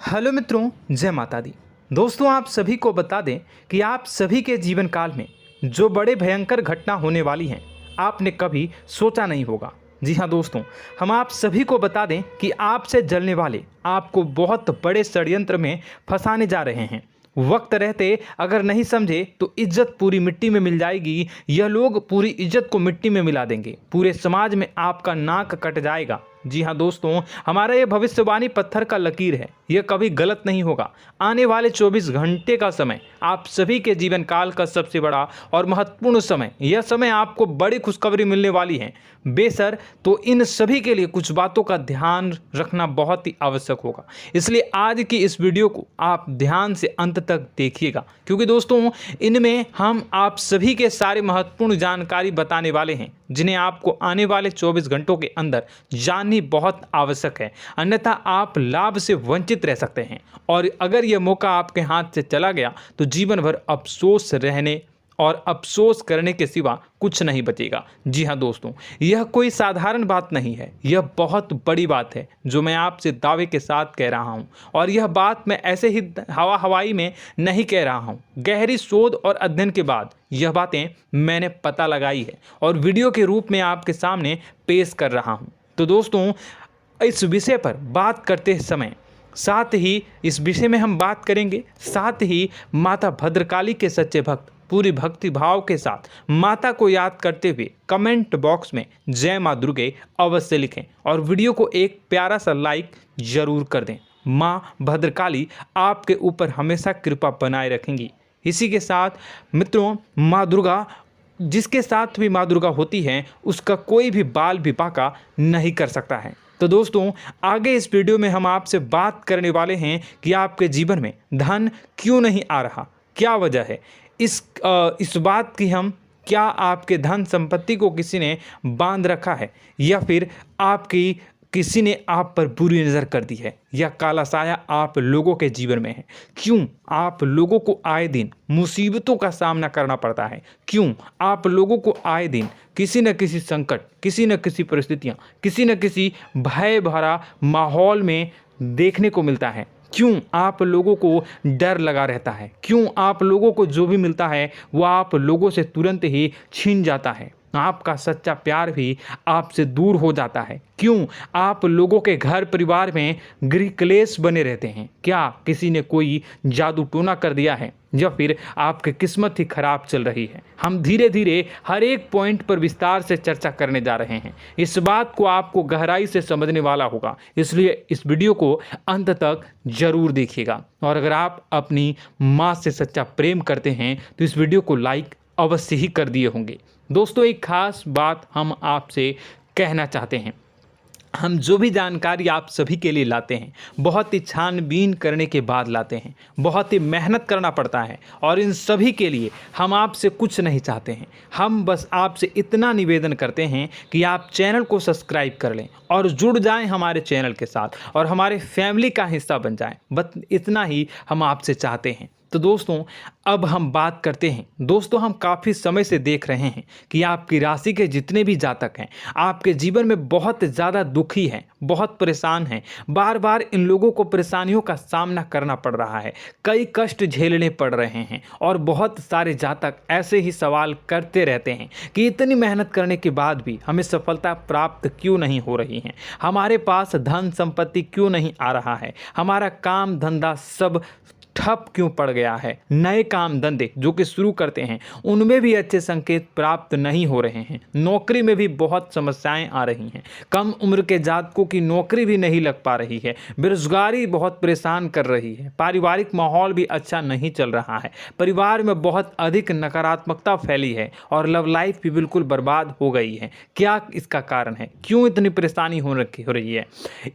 Hello मित्रों, जय माता दी। दोस्तों, आप सभी को बता दें कि आप सभी के जीवन काल में जो बड़े भयंकर घटना होने वाली हैं, आपने कभी सोचा नहीं होगा। जी हाँ दोस्तों, हम आप सभी को बता दें कि आपसे जलने वाले आपको बहुत बड़े षड्यंत्र में फंसाने जा रहे हैं। वक्त रहते अगर नहीं समझे तो इज्जत पूरी मिट्टी में मिल जाएगी। यह लोग पूरी इज्जत को मिट्टी में मिला देंगे। पूरे समाज में आपका नाक कट जाएगा। जी हाँ दोस्तों, हमारा ये भविष्यवाणी पत्थर का लकीर है, यह कभी गलत नहीं होगा। आने वाले 24 घंटे का समय आप सभी के जीवन काल का सबसे बड़ा और महत्वपूर्ण समय। यह समय आपको बड़ी खुशखबरी मिलने वाली है बेसर, तो इन सभी के लिए कुछ बातों का ध्यान रखना बहुत ही आवश्यक होगा। इसलिए आज की इस वीडियो को आप ध्यान से अंत तक देखिएगा, क्योंकि दोस्तों इनमें हम आप सभी के सारे महत्वपूर्ण जानकारी बताने वाले हैं, जिन्हें आपको आने वाले 24 घंटों के अंदर जाननी बहुत आवश्यक है। अन्यथा आप लाभ से वंचित रह सकते हैं, और अगर यह मौका आपके हाथ से चला गया तो जीवन भर अफसोस रहने और अफसोस करने के सिवा कुछ नहीं बचेगा। जी हाँ दोस्तों, यह कोई साधारण बात नहीं है, यह बहुत बड़ी बात है जो मैं आपसे दावे के साथ कह रहा हूँ। और यह बात मैं ऐसे ही हवाई में नहीं कह रहा हूँ। गहरी शोध और अध्ययन के बाद यह बातें मैंने पता लगाई है और वीडियो के रूप में आपके सामने पेश कर रहा हूँ। तो दोस्तों, इस विषय पर बात करते समय साथ ही इस विषय में हम बात करेंगे, साथ ही माता भद्रकाली के सच्चे भक्त पूरी भक्ति भाव के साथ माता को याद करते हुए कमेंट बॉक्स में जय माँ दुर्गे अवश्य लिखें और वीडियो को एक प्यारा सा लाइक जरूर कर दें। माँ भद्रकाली आपके ऊपर हमेशा कृपा बनाए रखेंगी। इसी के साथ मित्रों, माँ दुर्गा, जिसके साथ भी माँ दुर्गा होती हैं, उसका कोई भी बाल भी बांका नहीं कर सकता है। तो दोस्तों, आगे इस वीडियो में हम आपसे बात करने वाले हैं कि आपके जीवन में धन क्यों नहीं आ रहा, क्या वजह है इस बात की। हम क्या आपके धन संपत्ति को किसी ने बांध रखा है, या फिर आपकी किसी ने आप पर बुरी नज़र कर दी है, या काला साया आप लोगों के जीवन में है। क्यों आप लोगों को आए दिन मुसीबतों का सामना करना पड़ता है, क्यों आप लोगों को आए दिन किसी न किसी संकट, किसी न किसी परिस्थितियाँ, किसी न किसी भय भरा माहौल में देखने को मिलता है, क्यों आप लोगों को डर लगा रहता है, क्यों आप लोगों को जो भी मिलता है वो आप लोगों से तुरंत ही छीन जाता है, आपका सच्चा प्यार भी आपसे दूर हो जाता है, क्यों आप लोगों के घर परिवार में गृह क्लेश बने रहते हैं। क्या किसी ने कोई जादू टोना कर दिया है, या फिर आपकी किस्मत ही खराब चल रही है। हम धीरे धीरे हर एक पॉइंट पर विस्तार से चर्चा करने जा रहे हैं। इस बात को आपको गहराई से समझने वाला होगा, इसलिए इस वीडियो को अंत तक जरूर देखिएगा। और अगर आप अपनी माँ से सच्चा प्रेम करते हैं तो इस वीडियो को लाइक अवश्य ही कर दिए होंगे। दोस्तों, एक खास बात हम आपसे कहना चाहते हैं। हम जो भी जानकारी आप सभी के लिए लाते हैं, बहुत ही छानबीन करने के बाद लाते हैं, बहुत ही मेहनत करना पड़ता है, और इन सभी के लिए हम आपसे कुछ नहीं चाहते हैं। हम बस आपसे इतना निवेदन करते हैं कि आप चैनल को सब्सक्राइब कर लें और जुड़ जाएं हमारे चैनल के साथ और हमारे फैमिली का हिस्सा बन जाएं। बस इतना ही हम आपसे चाहते हैं। तो दोस्तों, अब हम बात करते हैं। दोस्तों, हम काफ़ी समय से देख रहे हैं कि आपकी राशि के जितने भी जातक हैं, आपके जीवन में बहुत ज़्यादा दुखी हैं, बहुत परेशान हैं। बार बार इन लोगों को परेशानियों का सामना करना पड़ रहा है, कई कष्ट झेलने पड़ रहे हैं, और बहुत सारे जातक ऐसे ही सवाल करते रहते हैं कि इतनी मेहनत करने के बाद भी हमें सफलता प्राप्त क्यों नहीं हो रही है, हमारे पास धन संपत्ति क्यों नहीं आ रहा है, हमारा काम धंधा सब ठप क्यों पड़ गया है, नए काम धंधे जो कि शुरू करते हैं उनमें भी अच्छे संकेत प्राप्त नहीं हो रहे हैं, नौकरी में भी बहुत समस्याएं आ रही हैं, कम उम्र के जातकों की नौकरी भी नहीं लग पा रही है, बेरोजगारी बहुत परेशान कर रही है, पारिवारिक माहौल भी अच्छा नहीं चल रहा है, परिवार में बहुत अधिक नकारात्मकता फैली है, और लव लाइफ भी बिल्कुल बर्बाद हो गई है। क्या इसका कारण है, क्यों इतनी परेशानी हो रही है?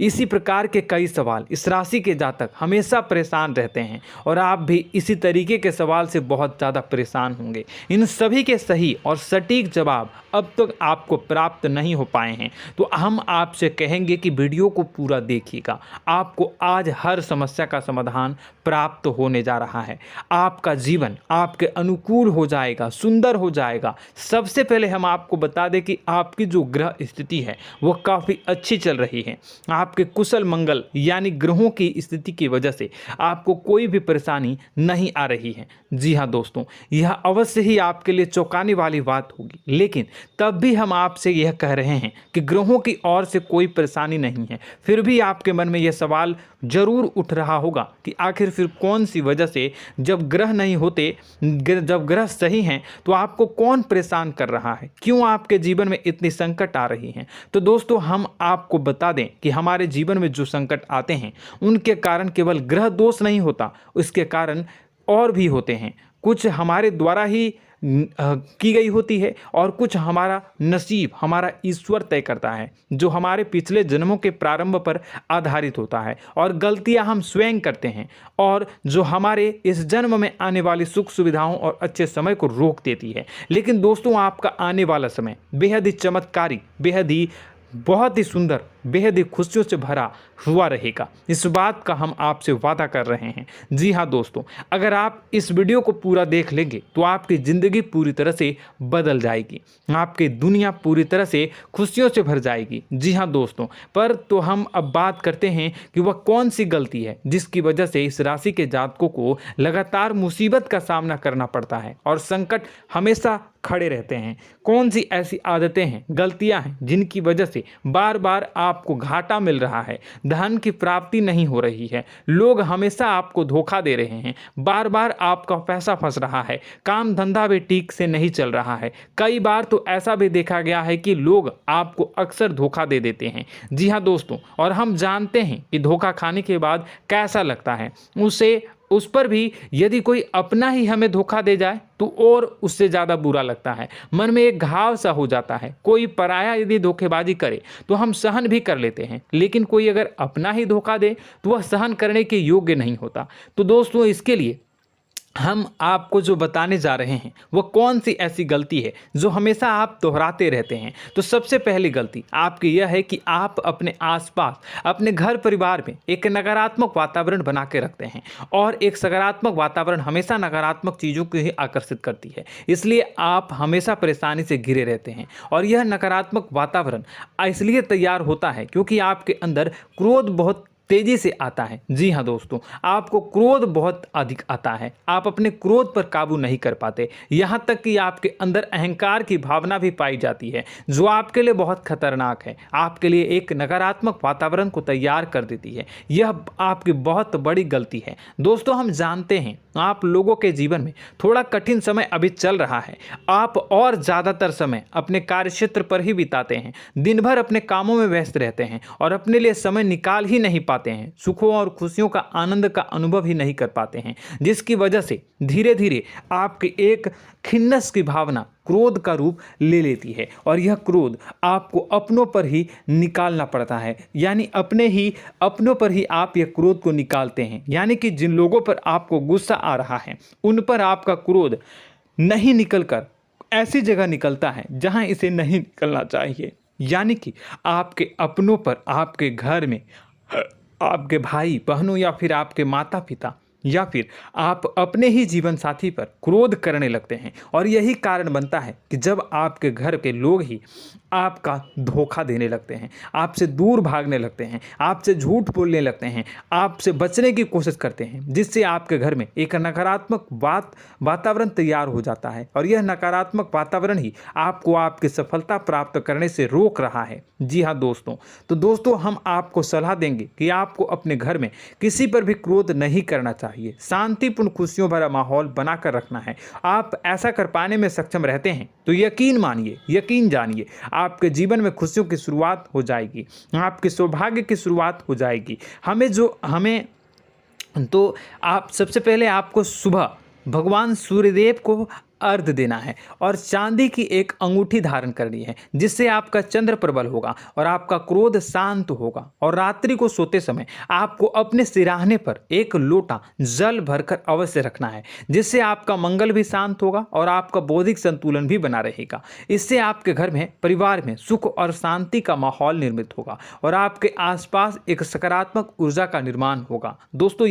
इसी प्रकार के कई सवाल इस राशि के जातक हमेशा परेशान रहते हैं, और आप भी इसी तरीके के सवाल से बहुत ज़्यादा परेशान होंगे। इन सभी के सही और सटीक जवाब अब तक आपको प्राप्त नहीं हो पाए हैं, तो हम आपसे कहेंगे कि वीडियो को पूरा देखिएगा। आपको आज हर समस्या का समाधान प्राप्त होने जा रहा है। आपका जीवन आपके अनुकूल हो जाएगा, सुंदर हो जाएगा। सबसे पहले हम आपको बता दें कि आपकी जो ग्रह स्थिति है वो काफ़ी अच्छी चल रही है। आपके कुशल मंगल यानी ग्रहों की स्थिति की वजह से आपको कोई भी परेशानी नहीं आ रही है। जी हाँ दोस्तों, यह अवश्य ही आपके लिए चौंकाने वाली बात होगी, लेकिन तब भी हम आपसे यह कह रहे हैं कि ग्रहों की ओर से कोई परेशानी नहीं है। फिर भी आपके मन में यह सवाल जरूर उठ रहा होगा कि आखिर फिर कौन सी वजह से, जब ग्रह नहीं होते, जब ग्रह सही हैं, तो आपको कौन परेशान कर रहा है, क्यों आपके जीवन में इतनी संकट आ रही हैं। तो दोस्तों, हम आपको बता दें कि हमारे जीवन में जो संकट आते हैं उनके कारण केवल ग्रह दोष नहीं होता, उसके कारण और भी होते हैं। कुछ हमारे द्वारा ही की गई होती है और कुछ हमारा नसीब, हमारा ईश्वर तय करता है, जो हमारे पिछले जन्मों के प्रारंभ पर आधारित होता है। और गलतियां हम स्वयं करते हैं और जो हमारे इस जन्म में आने वाली सुख सुविधाओं और अच्छे समय को रोक देती है। लेकिन दोस्तों, आपका आने वाला समय बेहद ही चमत्कारी, बेहद ही बहुत ही सुंदर, बेहद ही खुशियों से भरा हुआ रहेगा। इस बात का हम आपसे वादा कर रहे हैं। जी हाँ दोस्तों, अगर आप इस वीडियो को पूरा देख लेंगे तो आपकी ज़िंदगी पूरी तरह से बदल जाएगी, आपकी दुनिया पूरी तरह से खुशियों से भर जाएगी। जी हाँ दोस्तों, पर तो हम अब बात करते हैं कि वह कौन सी गलती है जिसकी वजह से इस राशि के जातकों को लगातार मुसीबत का सामना करना पड़ता है और संकट हमेशा खड़े रहते हैं। कौन सी ऐसी आदतें हैं, गलतियां हैं जिनकी वजह से बार बार आपको घाटा मिल रहा है, धन की प्राप्ति नहीं हो रही है, लोग हमेशा आपको धोखा दे रहे हैं, बार बार आपका पैसा फंस रहा है, काम धंधा भी ठीक से नहीं चल रहा है। कई बार तो ऐसा भी देखा गया है कि लोग आपको अक्सर धोखा दे देते हैं। जी हाँ दोस्तों, और हम जानते हैं कि धोखा खाने के बाद कैसा लगता है। उस पर भी यदि कोई अपना ही हमें धोखा दे जाए तो और उससे ज़्यादा बुरा लगता है, मन में एक घाव सा हो जाता है। कोई पराया यदि धोखेबाजी करे तो हम सहन भी कर लेते हैं, लेकिन कोई अगर अपना ही धोखा दे तो वह सहन करने के योग्य नहीं होता। तो दोस्तों, इसके लिए हम आपको जो बताने जा रहे हैं वो कौन सी ऐसी गलती है जो हमेशा आप दोहराते रहते हैं। तो सबसे पहली गलती आपकी यह है कि आप अपने आसपास, अपने घर परिवार में एक नकारात्मक वातावरण बना के रखते हैं, और एक सकारात्मक वातावरण हमेशा नकारात्मक चीज़ों को ही आकर्षित करती है। इसलिए आप हमेशा परेशानी से घिरे रहते हैं, और यह नकारात्मक वातावरण इसलिए तैयार होता है क्योंकि आपके अंदर क्रोध बहुत तेजी से आता है। जी हाँ दोस्तों, आपको क्रोध बहुत अधिक आता है, आप अपने क्रोध पर काबू नहीं कर पाते, यहाँ तक कि आपके अंदर अहंकार की भावना भी पाई जाती है, जो आपके लिए बहुत खतरनाक है, आपके लिए एक नकारात्मक वातावरण को तैयार कर देती है। यह आपकी बहुत बड़ी गलती है। दोस्तों, हम जानते हैं आप लोगों के जीवन में थोड़ा कठिन समय अभी चल रहा है। आप और ज़्यादातर समय अपने कार्यक्षेत्र पर ही बिताते हैं, दिन भर अपने कामों में व्यस्त रहते हैं और अपने लिए समय निकाल ही नहीं पाते हैं, सुखों और खुशियों का आनंद का अनुभव ही नहीं कर पाते हैं, जिसकी वजह से धीरे धीरे आपकी एक खिन्नस की भावना क्रोध का रूप ले लेती है, और यह क्रोध आपको अपनों पर ही निकालना पड़ता है। यानी अपनों पर ही आप यह क्रोध को निकालते हैं। यानी कि जिन लोगों पर आपको गुस्सा आ रहा है उन पर आपका क्रोध नहीं निकलकर ऐसी जगह निकलता है जहां इसे नहीं निकलना चाहिए। यानी कि आपके अपनों पर, आपके घर में, आपके भाई बहनों या फिर आपके माता पिता या फिर आप अपने ही जीवन साथी पर क्रोध करने लगते हैं, और यही कारण बनता है कि जब आपके घर के लोग ही आपका धोखा देने लगते हैं, आपसे दूर भागने लगते हैं, आपसे झूठ बोलने लगते हैं, आपसे बचने की कोशिश करते हैं, जिससे आपके घर में एक नकारात्मक वातावरण तैयार हो जाता है, और यह नकारात्मक वातावरण ही आपको आपकी सफलता प्राप्त करने से रोक रहा है। जी हाँ दोस्तों, तो दोस्तों, हम आपको सलाह देंगे कि आपको अपने घर में किसी पर भी क्रोध नहीं करना चाहिए, शांतिपूर्ण खुशियों भरा माहौल बनाकर रखना है। आप ऐसा कर पाने में सक्षम रहते हैं तो यकीन मानिए, यकीन जानिए, आपके जीवन में खुशियों की शुरुआत हो जाएगी, आपके सौभाग्य की शुरुआत हो जाएगी। आप सबसे पहले आपको सुबह भगवान सूर्यदेव को अर्घ्य देना है और चांदी की एक अंगूठी धारण करनी है, जिससे आपका चंद्र प्रबल होगा और आपका क्रोध शांत होगा। और रात्रि को सोते समय आपको अपने सिरहाने पर एक लोटा जल भरकर अवश्य रखना है, जिससे आपका मंगल भी शांत होगा और आपका बौद्धिक संतुलन भी बना रहेगा। इससे आपके घर में, परिवार में सुख और शांति का माहौल निर्मित होगा और आपके आसपास एक सकारात्मक ऊर्जा का निर्माण होगा। दोस्तों,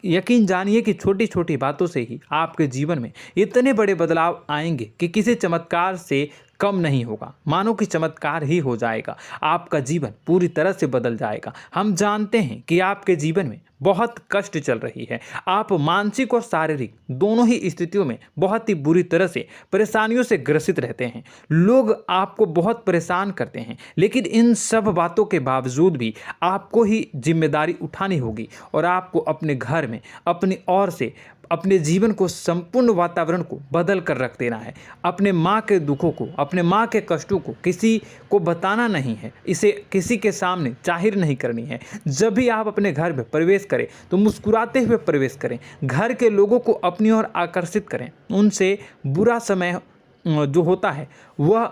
यकीन जानिए कि छोटी छोटी बातों से ही आपके जीवन में इतने बड़े बदलाव आएंगे कि किसी चमत्कार से कम नहीं होगा। मानो कि चमत्कार ही हो जाएगा, आपका जीवन पूरी तरह से बदल जाएगा। हम जानते हैं कि आपके जीवन में बहुत कष्ट चल रही है, आप मानसिक और शारीरिक दोनों ही स्थितियों में बहुत ही बुरी तरह से परेशानियों से ग्रसित रहते हैं। लोग आपको बहुत परेशान करते हैं, लेकिन इन सब बातों के बावजूद भी आपको ही जिम्मेदारी उठानी होगी और आपको अपने घर में अपनी ओर से अपने जीवन को, संपूर्ण वातावरण को बदल कर रख देना है। अपने माँ के दुखों को, अपने माँ के कष्टों को किसी को बताना नहीं है, इसे किसी के सामने जाहिर नहीं करनी है। जब भी आप अपने घर में प्रवेश करें तो मुस्कुराते हुए प्रवेश करें, घर के लोगों को अपनी ओर आकर्षित करें। उनसे बुरा समय जो होता है वह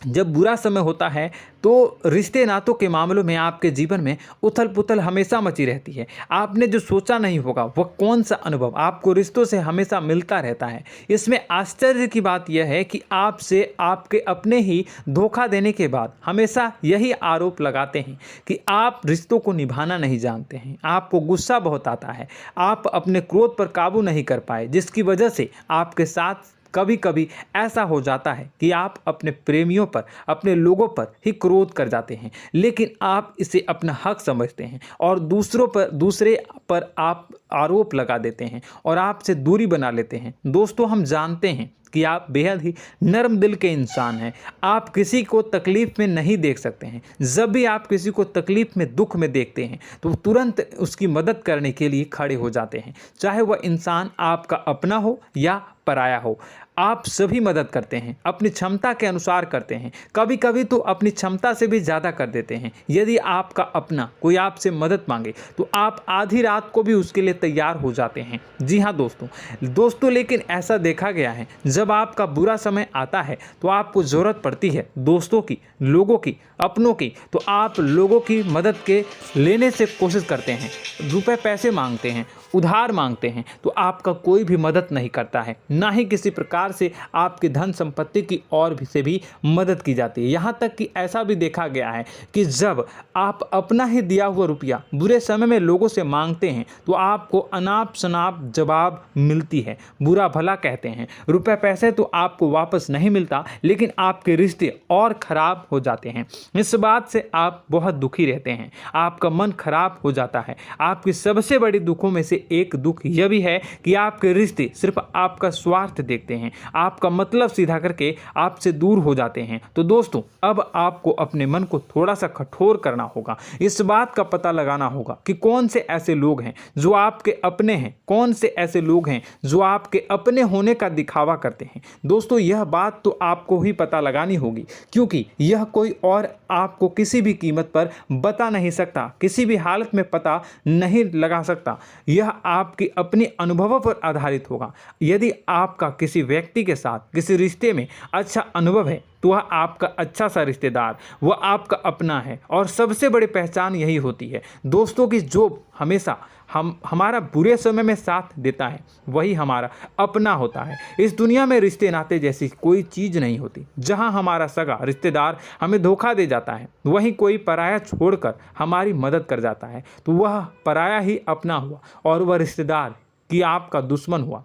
जब बुरा समय होता है तो रिश्ते नातों के मामलों में आपके जीवन में उथल पुथल हमेशा मची रहती है। आपने जो सोचा नहीं होगा वह कौन सा अनुभव आपको रिश्तों से हमेशा मिलता रहता है। इसमें आश्चर्य की बात यह है कि आपसे आपके अपने ही धोखा देने के बाद हमेशा यही आरोप लगाते हैं कि आप रिश्तों को निभाना नहीं जानते हैं, आपको गुस्सा बहुत आता है, आप अपने क्रोध पर काबू नहीं कर पाए, जिसकी वजह से आपके साथ कभी कभी ऐसा हो जाता है कि आप अपने प्रेमियों पर, अपने लोगों पर ही क्रोध कर जाते हैं, लेकिन आप इसे अपना हक समझते हैं और दूसरे पर आप आरोप लगा देते हैं और आपसे दूरी बना लेते हैं। दोस्तों, हम जानते हैं कि आप बेहद ही नर्म दिल के इंसान हैं। आप किसी को तकलीफ में नहीं देख सकते हैं। जब भी आप किसी को तकलीफ में, दुख में देखते हैं तो तुरंत उसकी मदद करने के लिए खड़े हो जाते हैं, चाहे वह इंसान आपका अपना हो या पराया हो। आप सभी मदद करते हैं, अपनी क्षमता के अनुसार करते हैं, कभी कभी तो अपनी क्षमता से भी ज़्यादा कर देते हैं। यदि आपका अपना कोई आपसे मदद मांगे तो आप आधी रात को भी उसके लिए तैयार हो जाते हैं। जी हाँ दोस्तों, लेकिन ऐसा देखा गया है, जब आपका बुरा समय आता है तो आपको ज़रूरत पड़ती है दोस्तों की, लोगों की, अपनों की, तो आप लोगों की मदद के लेने से कोशिश करते हैं, रुपए पैसे मांगते हैं, उधार मांगते हैं, तो आपका कोई भी मदद नहीं करता है, ना ही किसी प्रकार से आपकी धन संपत्ति की ओर से भी मदद की जाती है। यहाँ तक कि ऐसा भी देखा गया है कि जब आप अपना ही दिया हुआ रुपया बुरे समय में लोगों से मांगते हैं तो आपको अनाप शनाप जवाब मिलती है, बुरा भला कहते हैं। रुपए पैसे तो आपको वापस नहीं मिलता, लेकिन आपके रिश्ते और खराब हो जाते हैं। इस बात से आप बहुत दुखी रहते हैं, आपका मन खराब हो जाता है। आपकी सबसे बड़ी दुखों में से एक दुख यह भी है कि आपके रिश्ते सिर्फ आपका स्वार्थ देखते हैं, आपका मतलब सीधा करके आपसे दूर हो जाते हैं। तो दोस्तों, अब आपको अपने मन को थोड़ा सा कठोर करना होगा, इस बात का पता लगाना होगा कि कौन से ऐसे लोग हैं जो आपके अपने हैं, कौन से ऐसे लोग हैं जो आपके अपने होने का दिखावा करते हैं। दोस्तों, यह बात तो आपको ही पता लगानी होगी, क्योंकि यह कोई और आपको किसी भी कीमत पर बता नहीं सकता, किसी भी हालत में पता नहीं लगा सकता। यह आपके अपने अनुभवों पर आधारित होगा। यदि आपका किसी व्यक्ति के साथ किसी रिश्ते में अच्छा अनुभव है तो वह आपका अच्छा सा रिश्तेदार, वह आपका अपना है। और सबसे बड़ी पहचान यही होती है दोस्तों की जो हमेशा हमारा बुरे समय में साथ देता है वही हमारा अपना होता है। इस दुनिया में रिश्ते नाते जैसी कोई चीज़ नहीं होती। जहां हमारा सगा रिश्तेदार हमें धोखा दे जाता है, वहीं कोई पराया छोड़कर हमारी मदद कर जाता है, तो वह पराया ही अपना हुआ और वह रिश्तेदार की आपका दुश्मन हुआ।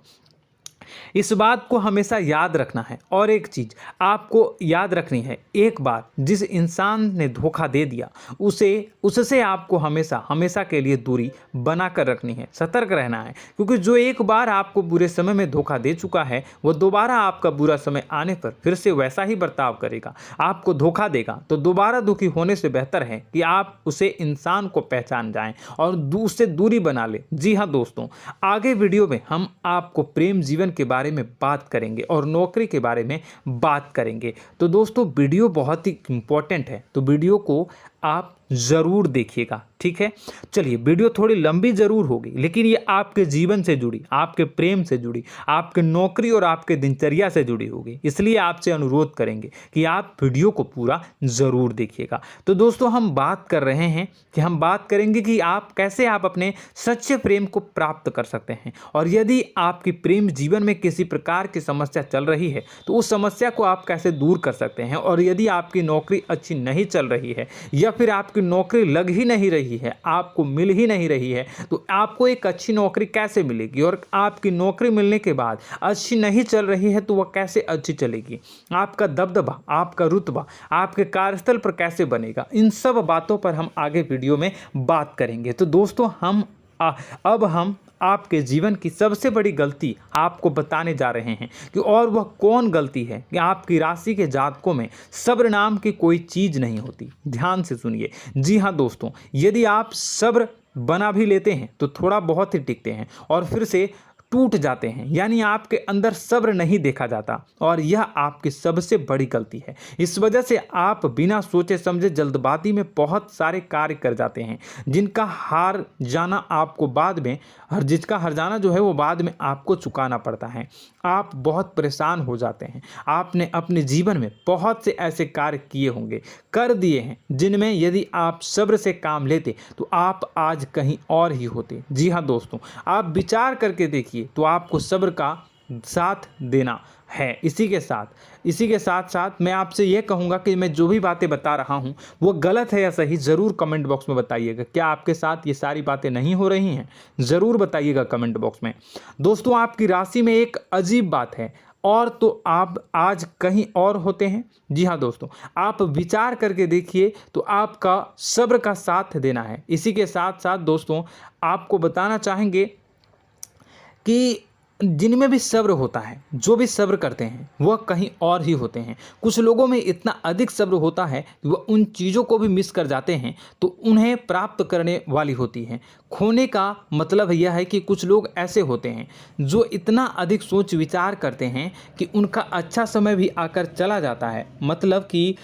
इस बात को हमेशा याद रखना है। और एक चीज़ आपको याद रखनी है, एक बार जिस इंसान ने धोखा दे दिया उससे आपको हमेशा के लिए दूरी बना कर रखनी है, सतर्क रहना है। क्योंकि जो एक बार आपको बुरे समय में धोखा दे चुका है वो दोबारा आपका बुरा समय आने पर फिर से वैसा ही बर्ताव करेगा, आपको धोखा देगा। तो दोबारा दुखी होने से बेहतर है कि आप उसे इंसान को पहचान जाएं और उससे दूरी बना लें। जी हाँ दोस्तों, आगे वीडियो में हम आपको प्रेम जीवन के बारे में बात करेंगे और नौकरी के बारे में बात करेंगे। तो दोस्तों, वीडियो बहुत ही इम्पोर्टेंट है, तो वीडियो को आप ज़रूर देखिएगा, ठीक है। चलिए, वीडियो थोड़ी लंबी ज़रूर होगी, लेकिन ये आपके जीवन से जुड़ी, आपके प्रेम से जुड़ी, आपके नौकरी और आपके दिनचर्या से जुड़ी होगी, इसलिए आपसे अनुरोध करेंगे कि आप वीडियो को पूरा ज़रूर देखिएगा। तो दोस्तों, हम बात कर रहे हैं कि हम बात करेंगे कि आप कैसे आप अपने सच्चे प्रेम को प्राप्त कर सकते हैं, और यदि आपकी प्रेम जीवन में किसी प्रकार की समस्या चल रही है तो उस समस्या को आप कैसे दूर कर सकते हैं, और यदि आपकी नौकरी अच्छी नहीं चल रही है या फिर आपकी नौकरी लग ही नहीं रही है, आपको मिल ही नहीं रही है, तो आपको एक अच्छी नौकरी कैसे मिलेगी, और आपकी नौकरी मिलने के बाद अच्छी नहीं चल रही है तो वह कैसे अच्छी चलेगी, आपका दबदबा, आपका रुतबा आपके कार्यस्थल पर कैसे बनेगा, इन सब बातों पर हम आगे वीडियो में बात करेंगे। तो दोस्तों, अब हम आपके जीवन की सबसे बड़ी गलती आपको बताने जा रहे हैं कि और वह कौन गलती है कि आपकी राशि के जातकों में सब्र नाम की कोई चीज़ नहीं होती। ध्यान से सुनिए। जी हाँ दोस्तों, यदि आप सब्र बना भी लेते हैं तो थोड़ा बहुत ही टिकते हैं और फिर से टूट जाते हैं, यानी आपके अंदर सब्र नहीं देखा जाता, और यह आपकी सबसे बड़ी गलती है। इस वजह से आप बिना सोचे समझे जल्दबाजी में बहुत सारे कार्य कर जाते हैं, जिसका हार जाना जो है वो बाद में आपको चुकाना पड़ता है। आप बहुत परेशान हो जाते हैं। आपने अपने जीवन में बहुत से ऐसे कार्य किए होंगे, कर दिए हैं, जिनमें यदि आप सब्र से काम लेते तो आप आज कहीं और ही होते। जी हाँ दोस्तों, आप विचार करके देखिए तो आपको सब्र का साथ देना है। इसी के साथ साथ मैं आपसे यह कहूँगा कि मैं जो भी बातें बता रहा हूँ वो गलत है या सही, ज़रूर कमेंट बॉक्स में बताइएगा। क्या आपके साथ ये सारी बातें नहीं हो रही हैं, ज़रूर बताइएगा कमेंट बॉक्स में। दोस्तों, आपकी राशि में एक अजीब बात है, और तो आप आज कहीं और होते हैं। जी हाँ दोस्तों, आप विचार करके देखिए तो आपका सब्र का साथ देना है। इसी के साथ साथ दोस्तों, आपको बताना चाहेंगे कि जिनमें भी सब्र होता है, जो भी सब्र करते हैं वह कहीं और ही होते हैं। कुछ लोगों में इतना अधिक सब्र होता है कि वह उन चीज़ों को भी मिस कर जाते हैं तो उन्हें प्राप्त करने वाली होती हैं। खोने का मतलब यह है कि कुछ लोग ऐसे होते हैं जो इतना अधिक सोच विचार करते हैं कि उनका अच्छा समय भी आकर चला जाता है, मतलब कि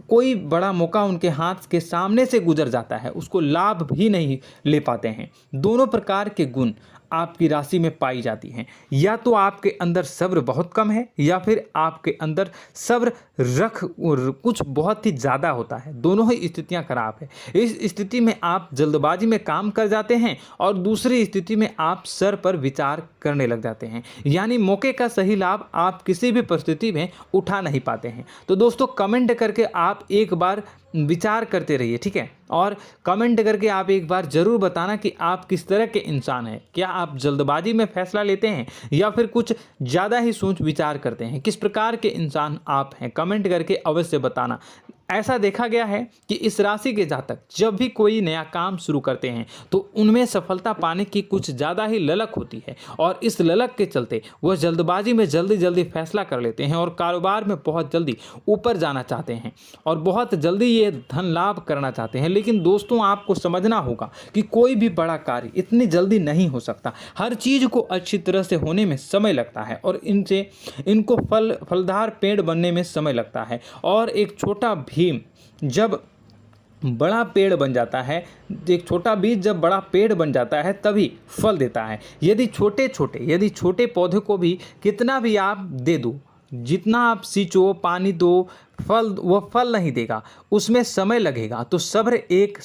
कोई बड़ा मौका उनके हाथ के सामने से गुजर जाता है, उसको लाभ भी नहीं ले पाते हैं। दोनों प्रकार के गुण आपकी राशि में पाई जाती हैं। या तो आपके अंदर सब्र बहुत कम है, या फिर आपके अंदर सब्र कुछ बहुत ही ज़्यादा होता है। दोनों ही स्थितियां खराब है। इस स्थिति में आप जल्दबाजी में काम कर जाते हैं, और दूसरी स्थिति में आप सर पर विचार करने लग जाते हैं, यानी मौके का सही लाभ आप किसी भी परिस्थिति में उठा नहीं पाते हैं। तो दोस्तों, कमेंट करके आप एक बार विचार करते रहिए, ठीक है, और कमेंट करके आप एक बार ज़रूर बताना कि आप किस तरह के इंसान हैं। क्या आप जल्दबाजी में फैसला लेते हैं या फिर कुछ ज़्यादा ही सोच विचार करते हैं? किस प्रकार के इंसान आप हैं, कमेंट करके अवश्य बताना। ऐसा देखा गया है कि इस राशि के जातक जब भी कोई नया काम शुरू करते हैं तो उनमें सफलता पाने की कुछ ज़्यादा ही ललक होती है, और इस ललक के चलते वह जल्दबाजी में जल्दी फैसला कर लेते हैं और कारोबार में बहुत जल्दी ऊपर जाना चाहते हैं और बहुत जल्दी ये धन लाभ करना चाहते हैं। लेकिन दोस्तों, आपको समझना होगा कि कोई भी बड़ा कार्य इतनी जल्दी नहीं हो सकता। हर चीज़ को अच्छी तरह से होने में समय लगता है, और इनको फलदार पेड़ बनने में समय लगता है। और एक छोटा भीम जब बड़ा पेड़ बन जाता है, एक छोटा बीज जब बड़ा पेड़ बन जाता है तभी फल देता है। यदि छोटे पौधे को भी कितना भी आप दे दो, जितना आप सींचो, पानी दो, वह फल नहीं देगा, उसमें समय लगेगा। तो सब्र एक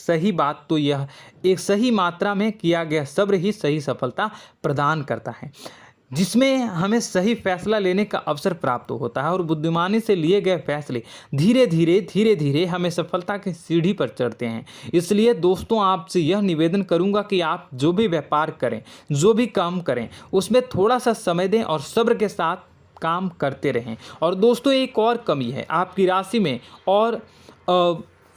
सही मात्रा में किया गया सब्र ही सही सफलता प्रदान करता है, जिसमें हमें सही फैसला लेने का अवसर प्राप्त होता है, और बुद्धिमानी से लिए गए फैसले धीरे धीरे हमें सफलता की सीढ़ी पर चढ़ते हैं। इसलिए दोस्तों, आपसे यह निवेदन करूंगा कि आप जो भी व्यापार करें, जो भी काम करें, उसमें थोड़ा सा समय दें और सब्र के साथ काम करते रहें। और दोस्तों, एक और कमी है आपकी राशि में, और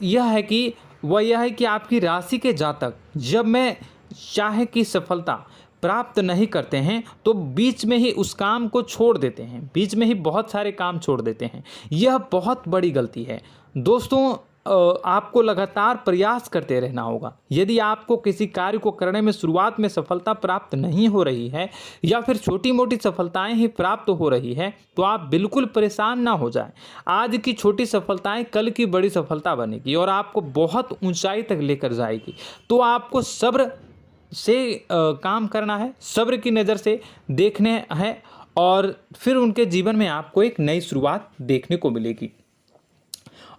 यह है कि आपकी राशि के जातक जब में चाहे कि सफलता प्राप्त नहीं करते हैं तो बीच में ही उस काम को छोड़ देते हैं, बीच में ही बहुत सारे काम छोड़ देते हैं। यह बहुत बड़ी गलती है दोस्तों। आपको लगातार प्रयास करते रहना होगा। यदि आपको किसी कार्य को करने में शुरुआत में सफलता प्राप्त नहीं हो रही है या फिर छोटी मोटी सफलताएं ही प्राप्त हो रही है तो आप बिल्कुल परेशान ना हो जाएं। आज की छोटी सफलताएं कल की बड़ी सफलता बनेगी और आपको बहुत ऊंचाई तक लेकर जाएगी। तो आपको सब्र से काम करना है, सब्र की नज़र से देखने हैं और फिर उनके जीवन में आपको एक नई शुरुआत देखने को मिलेगी।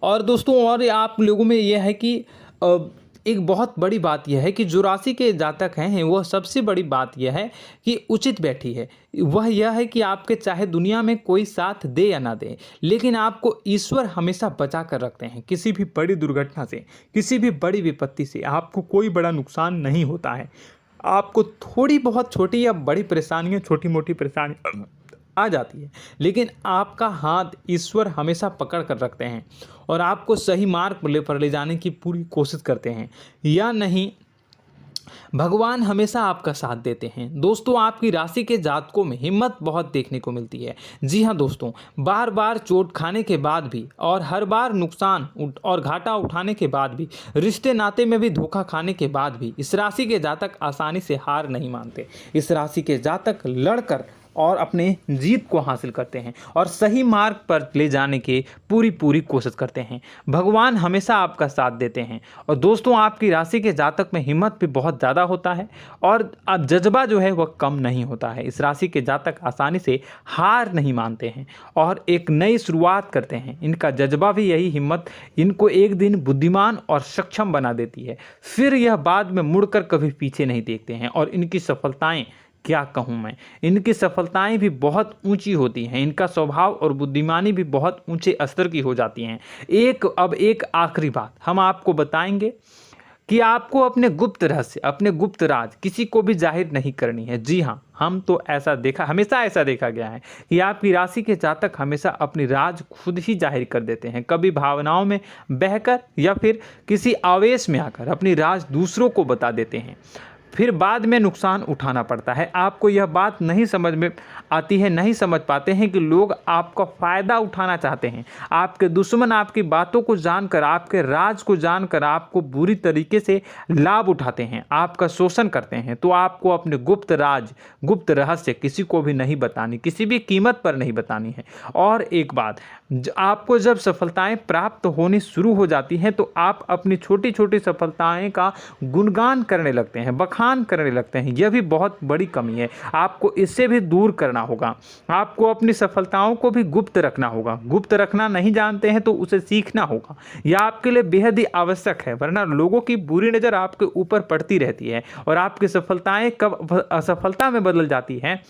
और दोस्तों और आप लोगों में यह है कि एक बहुत बड़ी बात यह है कि जो राशि के जातक हैं वह सबसे बड़ी बात यह है कि उचित बैठी है। वह यह है कि आपके चाहे दुनिया में कोई साथ दे या ना दे, लेकिन आपको ईश्वर हमेशा बचा कर रखते हैं। किसी भी बड़ी दुर्घटना से, किसी भी बड़ी विपत्ति से आपको कोई बड़ा नुकसान नहीं होता है। आपको थोड़ी बहुत छोटी या बड़ी परेशानियाँ, छोटी मोटी परेशानी आ जाती है, लेकिन आपका हाथ ईश्वर हमेशा पकड़ कर रखते हैं और आपको सही मार्ग पर ले जाने की पूरी कोशिश करते हैं। या नहीं, भगवान हमेशा आपका साथ देते हैं। दोस्तों आपकी राशि के जातकों में हिम्मत बहुत देखने को मिलती है। जी हाँ दोस्तों, बार बार चोट खाने के बाद भी और हर बार नुकसान और घाटा उठाने के बाद भी, रिश्ते नाते में भी धोखा खाने के बाद भी इस राशि के जातक आसानी से हार नहीं मानते। इस राशि के जातक लड़कर और अपने जीत को हासिल करते हैं और सही मार्ग पर ले जाने की पूरी कोशिश करते हैं। भगवान हमेशा आपका साथ देते हैं। और दोस्तों आपकी राशि के जातक में हिम्मत भी बहुत ज़्यादा होता है और अब जज्बा जो है वह कम नहीं होता है। इस राशि के जातक आसानी से हार नहीं मानते हैं और एक नई शुरुआत करते हैं। इनका जज्बा भी, यही हिम्मत इनको एक दिन बुद्धिमान और सक्षम बना देती है। फिर यह बाद में मुड़कर कभी पीछे नहीं देखते हैं और इनकी सफलताएं, क्या कहूँ मैं, इनकी सफलताएं भी बहुत ऊंची होती हैं। इनका स्वभाव और बुद्धिमानी भी बहुत ऊंचे स्तर की हो जाती हैं। अब एक आखिरी बात हम आपको बताएंगे कि आपको अपने गुप्त रहस्य, अपने गुप्त राज किसी को भी जाहिर नहीं करनी है। जी हाँ, हम तो हमेशा ऐसा देखा गया है कि आपकी राशि के जातक हमेशा अपनी राज खुद ही जाहिर कर देते हैं। कभी भावनाओं में बहकर या फिर किसी आवेश में आकर अपनी राज दूसरों को बता देते हैं, फिर बाद में नुकसान उठाना पड़ता है। आपको यह बात नहीं समझ में आती है, नहीं समझ पाते हैं कि लोग आपका फ़ायदा उठाना चाहते हैं। आपके दुश्मन आपकी बातों को जानकर, आपके राज को जानकर आपको बुरी तरीके से लाभ उठाते हैं, आपका शोषण करते हैं। तो आपको अपने गुप्त राज, गुप्त रहस्य किसी को भी नहीं बतानी, किसी भी कीमत पर नहीं बतानी है। और एक बात, आपको जब सफलताएं प्राप्त होनी शुरू हो जाती हैं तो आप अपनी छोटी छोटी सफलताएं का गुणगान करने लगते हैं, बखान करने लगते हैं। यह भी बहुत बड़ी कमी है, आपको इससे भी दूर करना होगा। आपको अपनी सफलताओं को भी गुप्त रखना होगा। गुप्त रखना नहीं जानते हैं तो उसे सीखना होगा। यह आपके लिए बेहद ही आवश्यक है, वरना लोगों की बुरी नज़र आपके ऊपर पड़ती रहती है और आपकी सफलताएं कब असफलता में बदल जाती हैं,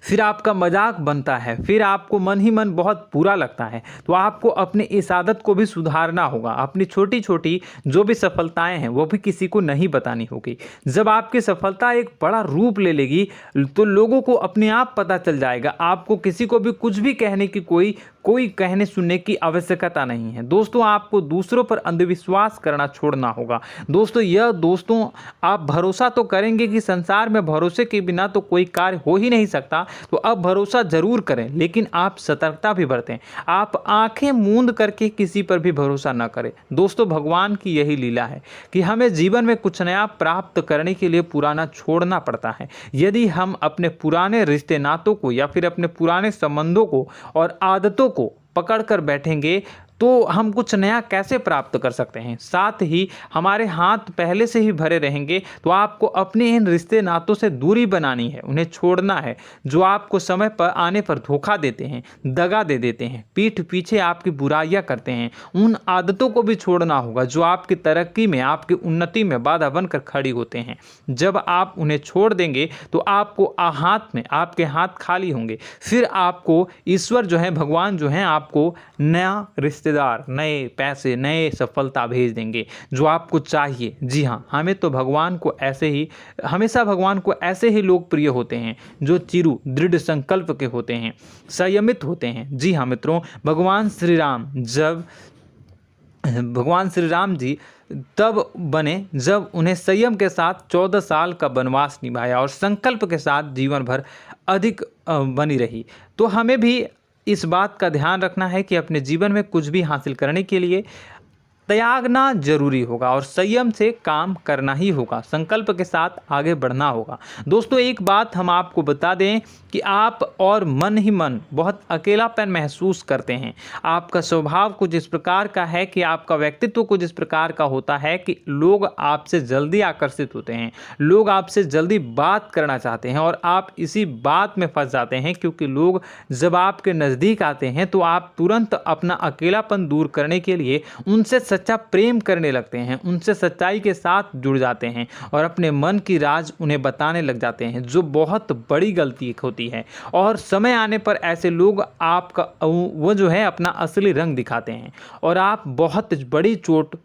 फिर आपका मजाक बनता है, फिर आपको मन ही मन बहुत बुरा लगता है। तो आपको अपनी इस आदत को भी सुधारना होगा। अपनी छोटी छोटी जो भी सफलताएं हैं वो भी किसी को नहीं बतानी होगी। जब आपकी सफलता एक बड़ा रूप ले लेगी तो लोगों को अपने आप पता चल जाएगा। आपको किसी को भी कुछ भी कहने की कोई कहने सुनने की आवश्यकता नहीं है। दोस्तों आपको दूसरों पर अंधविश्वास करना छोड़ना होगा। दोस्तों आप भरोसा तो करेंगे कि संसार में भरोसे के बिना तो कोई कार्य हो ही नहीं सकता, तो अब भरोसा जरूर करें, लेकिन आप सतर्कता भी बरतें। आप आंखें मूंद करके किसी पर भी भरोसा न करें। दोस्तों भगवान की यही लीला है कि हमें जीवन में कुछ नया प्राप्त करने के लिए पुराना छोड़ना पड़ता है। यदि हम अपने पुराने रिश्ते नातों को या फिर अपने पुराने संबंधों को और आदतों को पकड़ कर बैठेंगे तो हम कुछ नया कैसे प्राप्त कर सकते हैं। साथ ही हमारे हाथ पहले से ही भरे रहेंगे। तो आपको अपने इन रिश्ते नातों से दूरी बनानी है, उन्हें छोड़ना है जो आपको समय पर आने पर धोखा देते हैं, दगा दे देते हैं, पीठ पीछे आपकी बुराइयां करते हैं। उन आदतों को भी छोड़ना होगा जो आपकी तरक्की में, आपकी उन्नति में बाधा बनकर खड़ी होते हैं। जब आप उन्हें छोड़ देंगे तो आपके हाथ खाली होंगे। फिर आपको ईश्वर जो है, भगवान जो है, आपको नया रिश्तेदार, नए पैसे, नए सफलता भेज देंगे जो आपको चाहिए। जी हाँ, हमेशा भगवान को ऐसे ही लोग प्रिय होते हैं जो चिरु दृढ़ संकल्प के होते हैं, संयमित होते हैं। जी हाँ मित्रों, भगवान श्री राम जी तब बने जब उन्हें संयम के साथ 14 साल का वनवास निभाया और संकल्प के साथ जीवन भर अधिक बनी रही। तो हमें भी इस बात का ध्यान रखना है कि अपने जीवन में कुछ भी हासिल करने के लिए त्यागना जरूरी होगा और संयम से काम करना ही होगा, संकल्प के साथ आगे बढ़ना होगा। दोस्तों एक बात हम आपको बता दें कि आप और मन ही मन बहुत अकेलापन महसूस करते हैं। आपका स्वभाव कुछ इस प्रकार का है कि आपका व्यक्तित्व कुछ इस प्रकार का होता है कि लोग आपसे जल्दी आकर्षित होते हैं, लोग आपसे जल्दी बात करना चाहते हैं और आप इसी बात में फंस जाते हैं, क्योंकि लोग जब आपके नज़दीक आते हैं तो आप तुरंत अपना अकेलापन दूर करने के लिए उनसे सच्चा प्रेम करने लगते हैं, उनसे सच्चाई के साथ जुड़ जाते हैं और अपने मन की राज उन्हें बताने लग जाते हैं, जो बहुत बड़ी गलती होती है। और समय आने पर ऐसे लोग आपका वो जो है अपना असली रंग दिखाते हैं और आप बहुत बड़ी चोट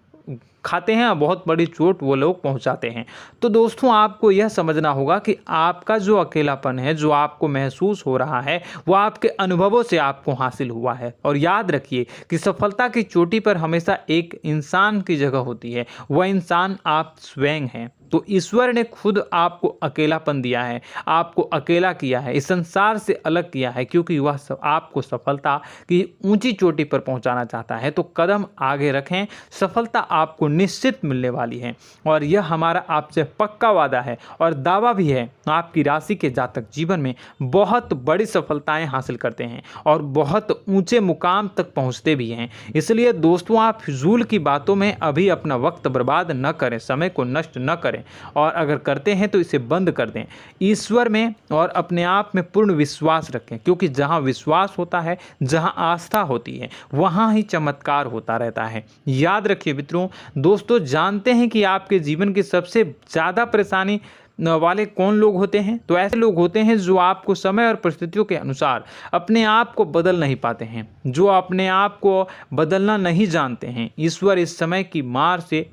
खाते हैं, बहुत बड़ी चोट वो लोग पहुंचाते हैं। तो दोस्तों आपको यह समझना होगा कि आपका जो अकेलापन है, जो आपको महसूस हो रहा है, वो आपके अनुभवों से आपको हासिल हुआ है। और याद रखिए कि सफलता की चोटी पर हमेशा एक इंसान की जगह होती है, वह इंसान आप स्वयं हैं। तो ईश्वर ने खुद आपको अकेलापन दिया है, आपको अकेला किया है, इस संसार से अलग किया है, क्योंकि वह आपको सफलता की ऊंची चोटी पर पहुंचाना चाहता है। तो कदम आगे रखें, सफलता आपको निश्चित मिलने वाली है और यह हमारा आपसे पक्का वादा है और दावा भी है। आपकी राशि के जातक जीवन में बहुत बड़ी सफलताएं हासिल करते हैं और बहुत ऊंचे मुकाम तक पहुंचते भी हैं। इसलिए दोस्तों आप फिजूल की बातों में अभी अपना वक्त बर्बाद न करें, समय को नष्ट न करें और अगर करते हैं तो इसे बंद कर दें। ईश्वर में और अपने आप में पूर्ण विश्वास रखें, क्योंकि जहां विश्वास होता है, जहां आस्था होती है, वहां ही चमत्कार होता रहता है। याद रखिए मित्रों, दोस्तों जानते हैं कि आपके जीवन की सबसे ज़्यादा परेशानी वाले कौन लोग होते हैं? तो ऐसे लोग होते हैं जो आपको समय और परिस्थितियों के अनुसार अपने आप को बदल नहीं पाते हैं, जो अपने आप को बदलना नहीं जानते हैं। ईश्वर इस समय की मार से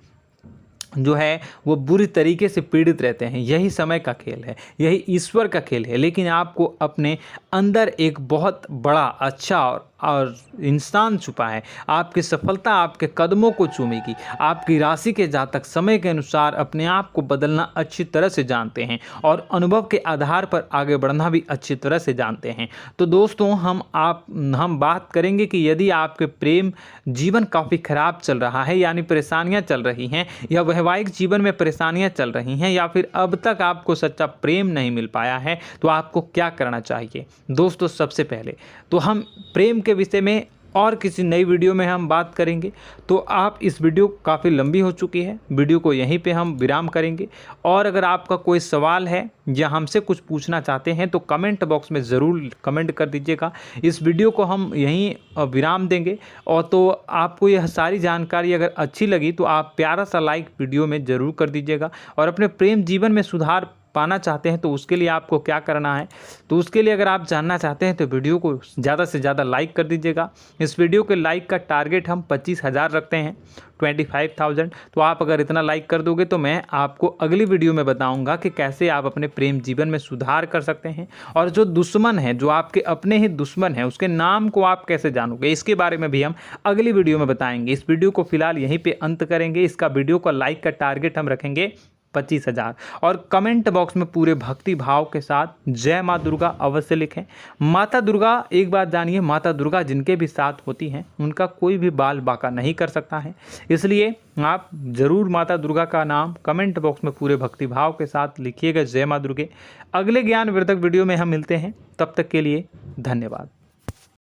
जो है वो बुरी तरीके से पीड़ित रहते हैं। यही समय का खेल है, यही ईश्वर का खेल है। लेकिन आपको अपने अंदर एक बहुत बड़ा अच्छा और इंसान छुपा है। आपकी सफलता आपके कदमों को चूमेगी। आपकी राशि के जातक समय के अनुसार अपने आप को बदलना अच्छी तरह से जानते हैं और अनुभव के आधार पर आगे बढ़ना भी अच्छी तरह से जानते हैं। तो दोस्तों हम बात करेंगे कि यदि आपके प्रेम जीवन काफ़ी खराब चल रहा है, यानी परेशानियां चल रही हैं, या वैवाहिक जीवन में परेशानियां चल रही हैं, या फिर अब तक आपको सच्चा प्रेम नहीं मिल पाया है, तो आपको क्या करना चाहिए? दोस्तों सबसे पहले तो हम प्रेम के विषय में और किसी नई वीडियो में हम बात करेंगे। तो आप इस वीडियो काफ़ी लंबी हो चुकी है, वीडियो को यहीं पे हम विराम करेंगे। और अगर आपका कोई सवाल है या हमसे कुछ पूछना चाहते हैं तो कमेंट बॉक्स में ज़रूर कमेंट कर दीजिएगा। इस वीडियो को हम यहीं विराम देंगे। और तो आपको यह सारी जानकारी अगर अच्छी लगी तो आप प्यारा सा लाइक वीडियो में ज़रूर कर दीजिएगा। और अपने प्रेम जीवन में सुधार पाना चाहते हैं तो उसके लिए आपको क्या करना है, तो उसके लिए अगर आप जानना चाहते हैं तो वीडियो को ज़्यादा से ज़्यादा लाइक कर दीजिएगा। इस वीडियो के लाइक का टारगेट हम 25,000 रखते हैं, 25,000। तो आप अगर इतना लाइक कर दोगे तो मैं आपको अगली वीडियो में बताऊंगा कि कैसे आप अपने प्रेम जीवन में सुधार कर सकते हैं। और जो दुश्मन है, जो आपके अपने ही दुश्मन है, उसके नाम को आप कैसे जानोगे, इसके बारे में भी हम अगली वीडियो में बताएंगे। इस वीडियो को फिलहाल यहीं पर अंत करेंगे। इसका वीडियो का लाइक का टारगेट हम रखेंगे 25,000। और कमेंट बॉक्स में पूरे भक्ति भाव के साथ जय माँ दुर्गा अवश्य लिखें। माता दुर्गा, एक बात जानिए, माता दुर्गा जिनके भी साथ होती हैं उनका कोई भी बाल बाका नहीं कर सकता है। इसलिए आप ज़रूर माता दुर्गा का नाम कमेंट बॉक्स में पूरे भक्ति भाव के साथ लिखिएगा, जय माँ दुर्गे। अगले ज्ञानवर्धक वीडियो में हम मिलते हैं, तब तक के लिए धन्यवाद।